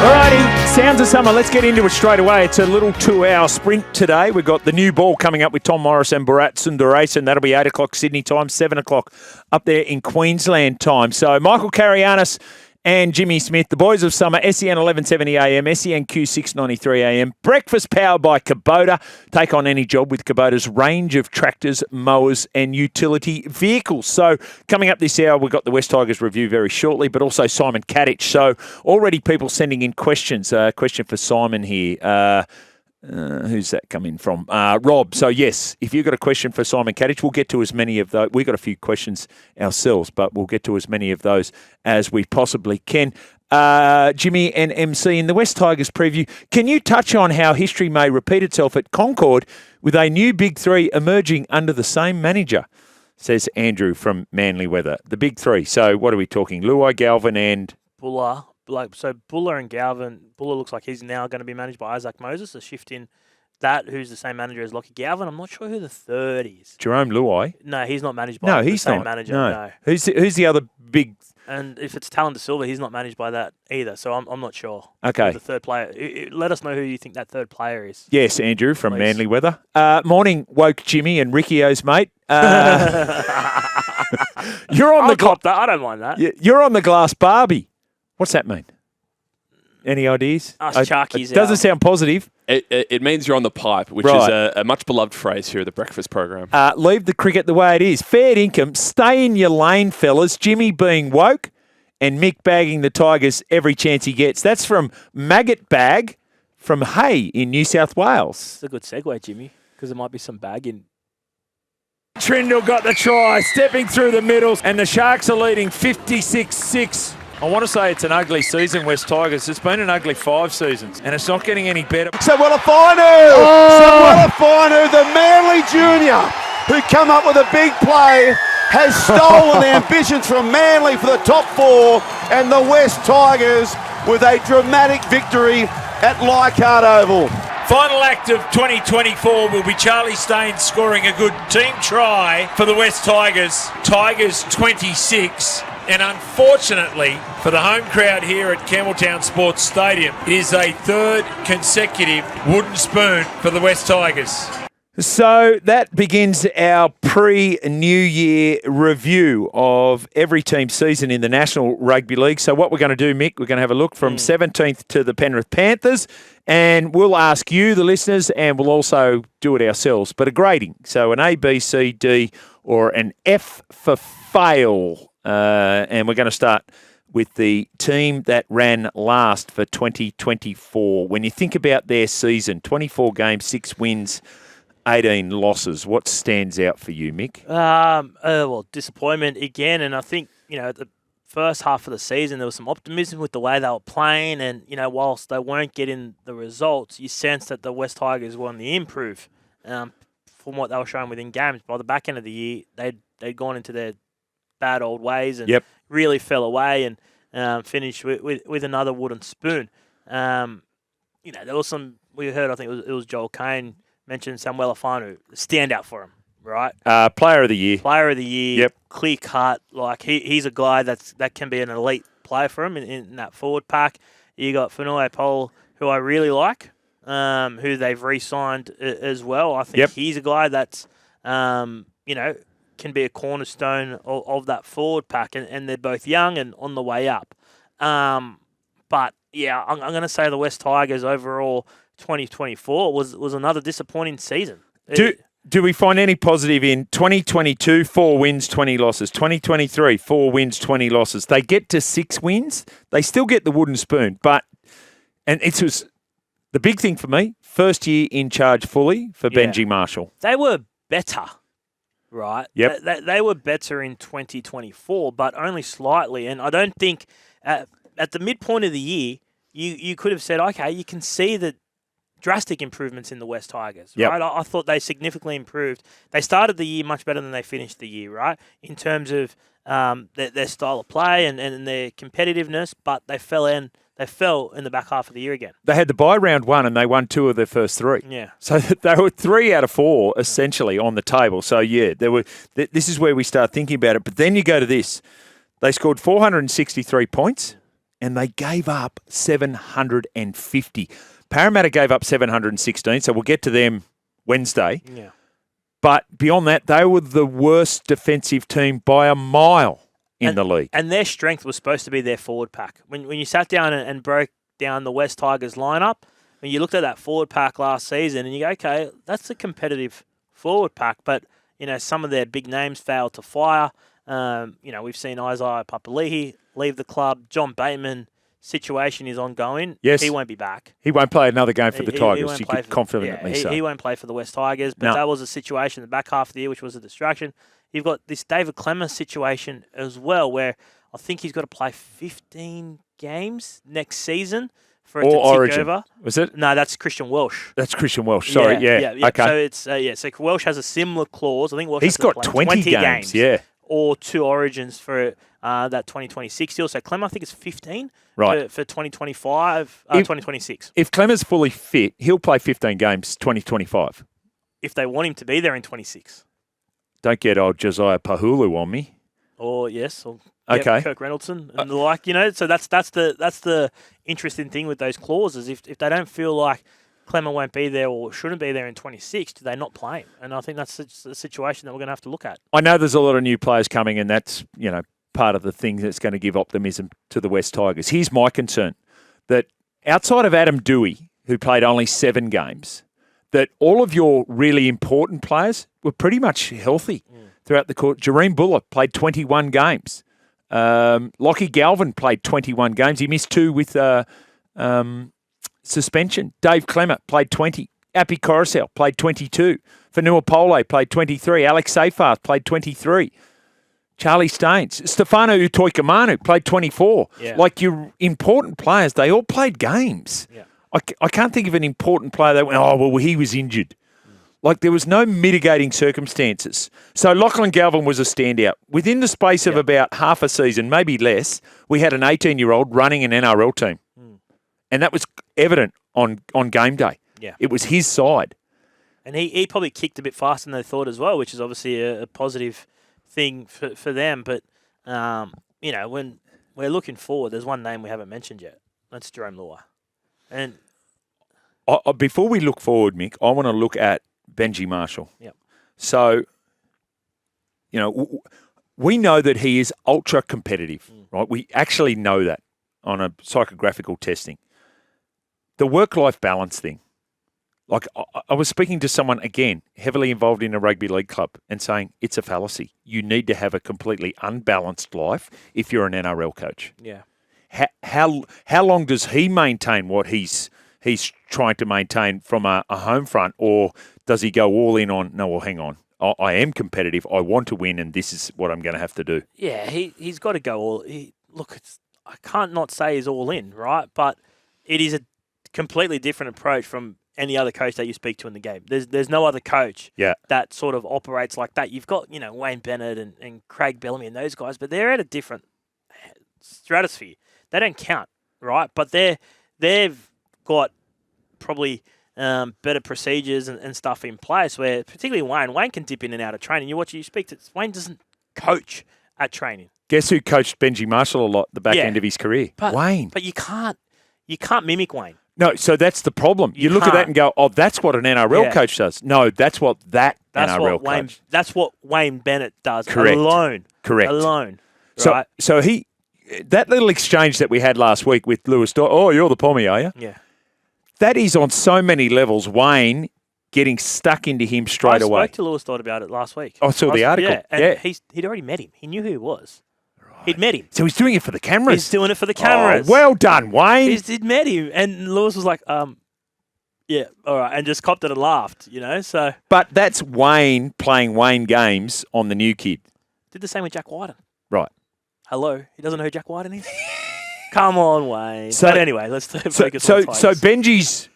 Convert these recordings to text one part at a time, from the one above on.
Alrighty, sounds of summer. Let's get into it straight away. It's a little 2-hour sprint today. We've got the new ball coming up with Tom Morris and Bharat Sundaresan. That'll be 8 o'clock Sydney time, 7 o'clock up there in Queensland time. So Michael Carayannis and Jimmy Smith, the boys of summer, SEN 1170 AM, SENQ 693 AM. Breakfast powered by Kubota. Take on any job with Kubota's range of tractors, mowers and utility vehicles. So coming up this hour, we've got the West Tigers review very shortly, but also Simon Kadich. So already people sending in questions. Question for Simon here. Who's that coming from? Rob. So, yes, if you've got a question for Simon Kadich, we'll get to as many of those. We've got a few questions ourselves, but we'll get to as many of those as we possibly can. Jimmy and MC in the West Tigers preview, can you touch on how history may repeat itself at Concord with a new Big Three emerging under the same manager? Says Andrew from Manly Weather. The Big Three. So, what are we talking? Luai, Galvin and... Buller. So Buller and Galvin, Buller looks like he's now going to be managed by Isaac Moses, a shift in that, who's the same manager as Lockie Galvin. I'm not sure who the third is. Jerome Luai? No, he's not managed by the same manager. No. Who's the other big... And if it's Talon De Silva, he's not managed by that either, so I'm not sure. Okay. The third player. Let us know who you think that third player is. Yes, Andrew from Please. Manly Weather. Morning, Woke Jimmy and Rickio's mate. You're on I don't mind that. You're on the glass Barbie. What's that mean? Any ideas? Sharkies. It doesn't sound positive. It means you're on the pipe, which is a much beloved phrase here at the breakfast program. Leave the cricket the way it is. Fair income. Stay in your lane, fellas. Jimmy being woke and Mick bagging the Tigers every chance he gets. That's from Maggot Bag from Hay in New South Wales. It's a good segue, Jimmy, because there might be some bagging. Trindle got the try, stepping through the middle, and the Sharks are leading 56-6. I want to say it's an ugly season, West Tigers. It's been an ugly 5 seasons, and it's not getting any better. Samuelafinu, the Manly Junior, who come up with a big play, has stolen ambitions from Manly for the top 4, and the West Tigers with a dramatic victory at Leichhardt Oval. Final act of 2024 will be Charlie Staines scoring a good team try for the West Tigers. Tigers 26. And unfortunately for the home crowd here at Campbelltown Sports Stadium, it is a third consecutive wooden spoon for the West Tigers. So that begins our pre-New Year review of every team's season in the National Rugby League. So what we're going to do, Mick, we're going to have a look from 17th to the Penrith Panthers, and we'll ask you, the listeners, and we'll also do it ourselves, but a grading. So an A, B, C, D, or an F for fail. And we're going to start with the team that ran last for 2024. When you think about their season, 24 games, 6 wins, 18 losses, what stands out for you, Mick? Well, disappointment again. And I think, the first half of the season, there was some optimism with the way they were playing. And, whilst they weren't getting the results, you sense that the West Tigers were on the improve from what they were showing within games. By the back end of the year, they'd gone into their bad old ways and really fell away and finished with another wooden spoon. There was some, we heard, I think it was Joel Kane mentioned Samuelafinu, standout for him, right? Player of the year. Player of the year, clear cut. Like he's a guy that can be an elite player for him in that forward pack. You got Fanoi Pole, who I really like, who they've re-signed as well. I think he's a guy that's, can be a cornerstone of that forward pack, and they're both young and on the way up. But, yeah, I'm going to say the West Tigers overall 2024 was another disappointing season. Do we find any positive in 2022, 4 wins, 20 losses? 2023, 4 wins, 20 losses. They get to 6 wins. They still get the wooden spoon. And it was the big thing for me, first year in charge fully for Benji Marshall. They were better. Right. Yep. They were better in 2024, but only slightly. And I don't think at the midpoint of the year, you could have said, okay, you can see the drastic improvements in the West Tigers, right? I thought they significantly improved. They started the year much better than they finished the year, right? In terms of their style of play and their competitiveness, but they fell in the back half of the year again. They had the bye round 1 and they won 2 of their first 3. Yeah. So they were 3 out of 4 essentially on the table. So, this is where we start thinking about it. But then you go to this. They scored 463 points and they gave up 750. Parramatta gave up 716, so we'll get to them Wednesday. Yeah. But beyond that, they were the worst defensive team by a mile in the league. And their strength was supposed to be their forward pack. When you sat down and broke down the West Tigers lineup, when you looked at that forward pack last season and you go, okay, that's a competitive forward pack, but some of their big names failed to fire. We've seen Isaiah Papali'i leave the club. John Bateman situation is ongoing. Yes. He won't be back. He won't play another game for the Tigers. You play could confidently say. He won't play for the West Tigers, but that was a situation in the back half of the year, which was a distraction. You've got this David Clemmer situation as well, where I think he's got to play 15 games next season for it to tick Origin. over. Was it? No, that's Christian Welsh. That's Christian Welsh. Sorry, yeah. Okay. So it's so Welsh has a similar clause. I think Welsh He's has to got play 20 games. Yeah. Or 2 Origins for that 2026 deal. So Clemmer, I think it's 15 right. for 2026. If Clemmer's fully fit, he'll play 15 games 2025. If they want him to be there in 26. Don't get old Josiah Pahulu on me. Or yes, or okay. Kirk Reynoldsson and the like, So that's the interesting thing with those clauses. If they don't feel like Clemmer won't be there or shouldn't be there in 26, do they not play him? And I think that's the situation that we're going to have to look at. I know there's a lot of new players coming, and that's part of the thing that's going to give optimism to the West Tigers. Here's my concern: that outside of Adam Dewey, who played only 7 games, that all of your really important players were pretty much healthy throughout the court. Jareem Bullock played 21 games. Lockie Galvin played 21 games. He missed 2 with suspension. Dave Clement played 20. Appy Coruscant played 22. Fanua Pole played 23. Alex Seyfarth played 23. Charlie Staines. Stefano Utoikamanu played 24. Yeah. Like your important players, they all played games. Yeah. I can't think of an important player that went, he was injured. Like there was no mitigating circumstances. So Lachlan Galvin was a standout. Within the space of about half a season, maybe less, we had an 18-year-old running an NRL team. And that was evident on game day. Yeah. It was his side. And he probably kicked a bit faster than they thought as well, which is obviously a positive thing for them. But, when we're looking forward, there's one name we haven't mentioned yet. That's Jerome Luai. And before we look forward, Mick, I want to look at Benji Marshall. Yep. So, we know that he is ultra competitive, right? We actually know that on a psychographical testing. The work-life balance thing. Like, I was speaking to someone, again, heavily involved in a rugby league club and saying it's a fallacy. You need to have a completely unbalanced life if you're an NRL coach. Yeah. How long does he maintain what he's trying to maintain from a home front, or does he go all in on, no, well, hang on, I am competitive, I want to win, and this is what I'm going to have to do? Yeah, he's got to go all. I can't not say he's all in, right? But it is a completely different approach from any other coach that you speak to in the game. There's no other coach that sort of operates like that. You've got Wayne Bennett and Craig Bellamy and those guys, but they're at a different stratosphere. They don't count, right? But they've got probably better procedures and stuff in place where, particularly Wayne can dip in and out of training. You speak to Wayne doesn't coach at training. Guess who coached Benji Marshall a lot at the back end of his career? Wayne. But you can't mimic Wayne. No, so that's the problem. You look at that and go, that's what an NRL coach does. No, that's what NRL coach. That's what Wayne Bennett does. Correct. Alone. Correct. Alone. Right? So that little exchange that we had last week with Lewis Doyle, oh, you're the Pommy, are you? Yeah. That is on so many levels, Wayne getting stuck into him straight away. I spoke to Lewis Doyle about it last week. I saw the article. Yeah, and he'd already met him. He knew who he was. He'd met him. So he's doing it for the cameras. He's doing it for the cameras. Oh, well done, Wayne. He'd met him, and Lewis was like, yeah, all right, and just copped it and laughed, so. But that's Wayne playing Wayne games on the new kid. Did the same with Jack Whiten. Right. Hello, he doesn't know who Jack Whiten is? Come on, Wayne. So, but anyway, let's focus on Tigers. So Benji's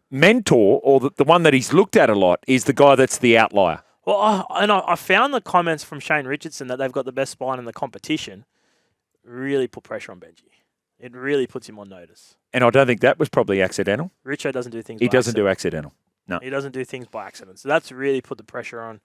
mentor, or the one that he's looked at a lot, is the guy that's the outlier. Well, I found the comments from Shane Richardson that they've got the best spine in the competition really put pressure on Benji. It really puts him on notice. And I don't think that was probably accidental. Richo doesn't do things He by doesn't accident. do accidental. No. He doesn't do things by accident. So that's really put the pressure on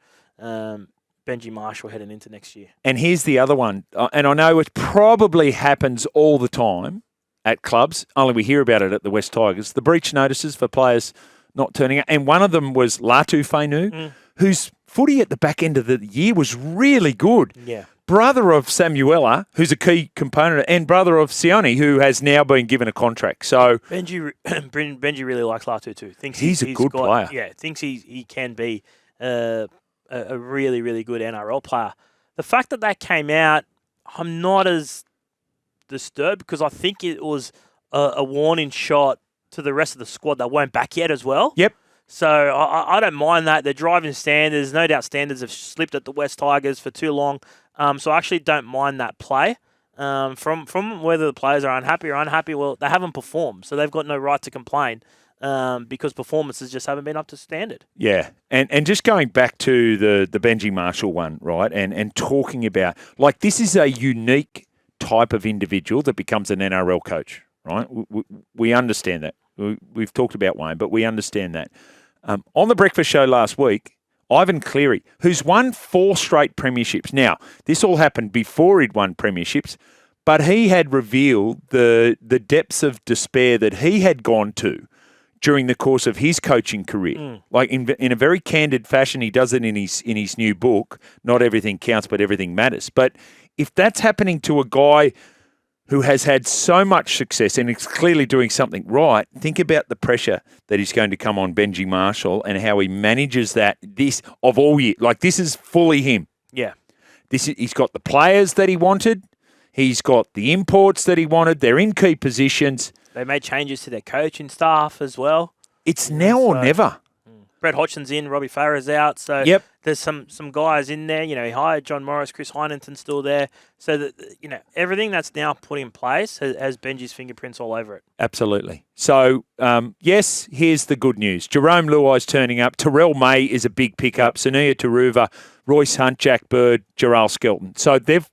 Benji Marshall heading into next year. And here's the other one, and I know it probably happens all the time at clubs, only we hear about it at the West Tigers, the breach notices for players not turning up. And one of them was Latu Fainu, whose footy at the back end of the year was really good. Yeah. Brother of Samuela, who's a key component, and brother of Sione, who has now been given a contract. So Benji really likes Latu too. Thinks he's a good player. Yeah, thinks he can be a really, really good NRL player. The fact that came out, I'm not as disturbed because I think it was a warning shot to the rest of the squad that weren't back yet as well. Yep. So I don't mind that. They're driving standards. No doubt standards have slipped at the West Tigers for too long. So I actually don't mind that play. From whether the players are unhappy, well, they haven't performed. So they've got no right to complain because performances just haven't been up to standard. Yeah. And just going back to the Benji Marshall one, right, and talking about, like, this is a unique type of individual that becomes an NRL coach, right? We understand that. We've talked about Wayne, but we understand that. On the breakfast show last week, Ivan Cleary, who's won 4 straight premierships. Now, this all happened before he'd won premierships, but he had revealed the depths of despair that he had gone to during the course of his coaching career. Like in a very candid fashion, he does it in his new book, Not Everything Counts, But Everything Matters. But if that's happening to a guy who has had so much success and is clearly doing something right, think about the pressure that is going to come on Benji Marshall and how he manages that this of all year. Like, this is fully him. Yeah. He's got the players that he wanted. He's got the imports that he wanted. They're in key positions. They made changes to their coaching staff as well. It's now or never. Brett Hodgson's in, Robbie Farah's out. So there's some guys in there. You know, he hired John Morris, Chris Hynington's still there. So that, you know, everything that's now put in place has Benji's fingerprints all over it. Absolutely. So, yes, here's the good news. Jerome Luai's turning up. Terrell May is a big pickup. Sania Taruva, Royce Hunt, Jack Bird, Jarrell Skelton. So they've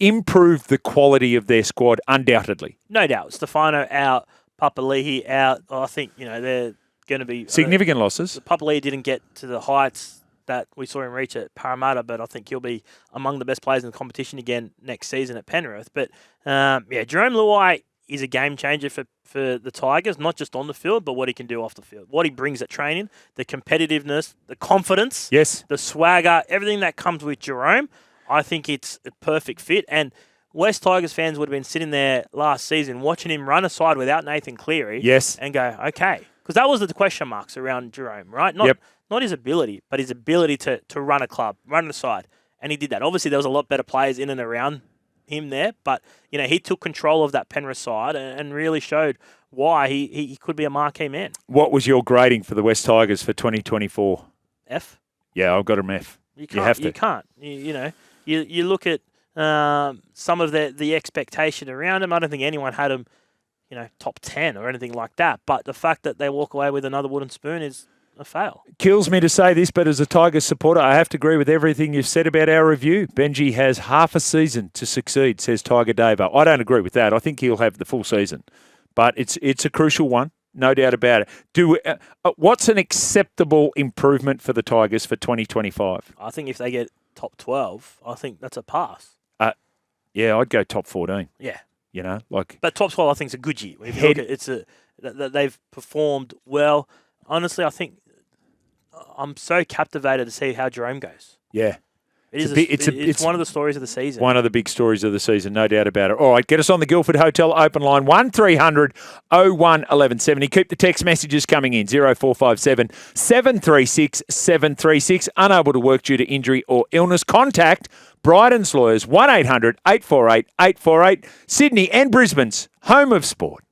improved the quality of their squad undoubtedly. No doubt. Stefano out, Papali'i out. I think, you know, they're going to be significant losses. Papali'i didn't get to the heights that we saw him reach at Parramatta, but I think he'll be among the best players in the competition again next season at Penrith. But Jerome Luai is a game changer for the Tigers, not just on the field, but what he can do off the field. What he brings at training, the competitiveness, the confidence, the swagger, everything that comes with Jerome. I think it's a perfect fit. And West Tigers fans would have been sitting there last season watching him run aside without Nathan Cleary and go, okay. Because that was the question marks around Jerome, right? Not his ability, but his ability to run a club, run aside. And he did that. Obviously, there was a lot better players in and around him there, but you know, he took control of that Penrith side and really showed why he could be a marquee man. What was your grading for the West Tigers for 2024? F? Yeah, I've got an F. You have to. You can't. You look at some of the expectation around him. I don't think anyone had him, top 10 or anything like that. But the fact that they walk away with another wooden spoon is a fail. Kills me to say this, but as a Tigers supporter, I have to agree with everything you've said about our review. Benji has half a season to succeed, says Tiger Davo. I don't agree with that. I think he'll have the full season. But it's a crucial one, no doubt about it. What's an acceptable improvement for the Tigers for 2025? I think if they get top 12, I think that's a pass. Yeah, I'd go top 14. Yeah. But top 12, I think, is a good year. If you look at they've performed well. Honestly, I think I'm so captivated to see how Jerome goes. Yeah. It's one of the stories of the season. One of the big stories of the season, no doubt about it. All right, get us on the Guildford Hotel open line, 1300 01 1170. Keep the text messages coming in, 0457 736 736. Unable to work due to injury or illness, contact Bryden's Lawyers, 1800 848 848. Sydney and Brisbane's home of sport.